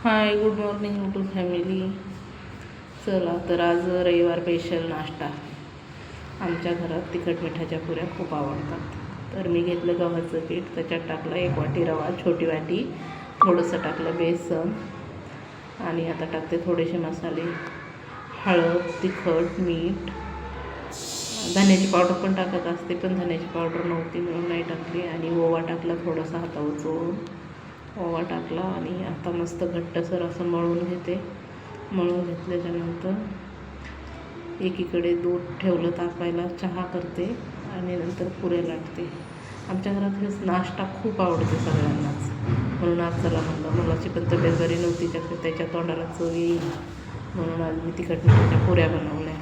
हाय, good morning YouTube family. चला तर आज रविवार स्पेशल नाश्ता. आमच्या घरात तिखट मिठाच्या पुऱ्या खूप आवडतात. तर मी घेतलं गव्हाचं पीठ, त्याच्यात टाकलं 1 वाटी रवा, छोटी वाटी, थोडंसं टाकलं बेसन आणि आता टाकते थोडेसे मसाले, हळद, तिखट, मीठ, धन्याची पावडर पण टाकत असते, पण धन्याची पावडर नव्हती म्हणून नाही टाकली. आणि ओवा टाकला, थोडासा हातावर चोळून ओवा टाकला आणि आता मस्त घट्टसर असं मळून घेते. मळून घेतल्याच्यानंतर एकीकडे दूध ठेवलं तापायला, चहा करते आणि नंतर पुऱ्या लाटते. आमच्या घरात हे नाश्ता खूप आवडते सगळ्यांनाच, म्हणून आज चला म्हणलं, मुलाची पण तब्येत बरी नव्हती, त्याच्या तोंडाला चव येईल म्हणून आज मी तिखट मिठाच्या पुऱ्या बनवल्या.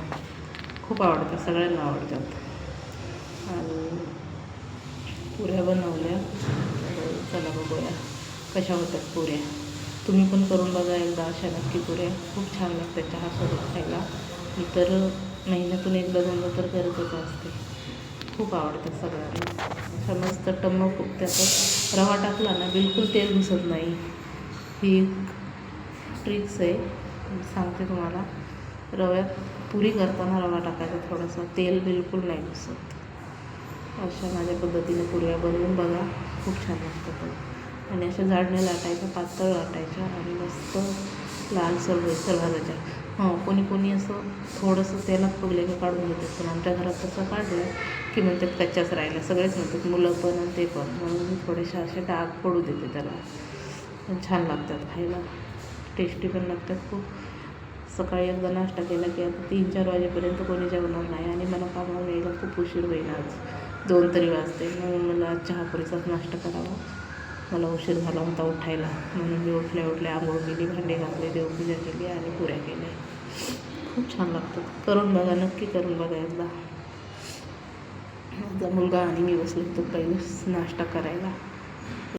खूप आवडतात, सगळ्यांना आवडतात. आणि पुऱ्या बनवल्या. तर चला बघूया कशा होतात पुऱ्या. तुम्ही पण करून बघा एकदा अशा नक्की पुऱ्या. खूप छान लागतात चहासोबत खायला. मी तर महिन्यातून एकदा दोनदा तर करतच असते. खूप आवडतात सगळ्यांना. अशा मस्त टम्म फुगत्यात. रवा टाकला ना बिलकुल तेल घुसत नाही. ही ट्रिक्स आहे, सांगते तुम्हाला. रव्यात पुरी करताना रवा टाकायचा थोडासा, तेल बिलकुल नाही घुसत. अशा माझ्या पद्धतीने पुऱ्या बनवून बघा, खूप छान लागतात. आणि अशा जाडण्या लाटायच्या, पातळ लाटायच्या आणि मस्त लालसर बेसर भाजायच्या. कोणी कोणी असं थोडंसं तेलात फुगले की काढून घेतात, पण आमच्या घरात तसं काढलं की म्हणतात कच्च्याच राहिल्या. सगळेच म्हणतात, मुलं पण आणि ते पण, म्हणून मी थोडेसे असे डाग पडू देते त्याला. पण छान लागतात खायला, टेस्टी पण लागतात खूप. सकाळी एकदा नाश्ता केला की आता 3-4 वाजेपर्यंत कोणी जेवणार नाही आणि मला कामावर यायला खूप उशीर होईल. आज 2 तरी वाजते, म्हणून मला आज चहापुरीचाच नाश्ता करावा. मला उशीर झाला होता उठायला, म्हणून मी उठल्या आंघोळ केली, भांडे घासले, देवपूजा केली आणि पुऱ्या केल्या. खूप छान लागतात. करून बघा, नक्की करून बघा एकदा. माझा मुलगा आणि मी बसलो होतो पहिलेच नाश्ता करायला.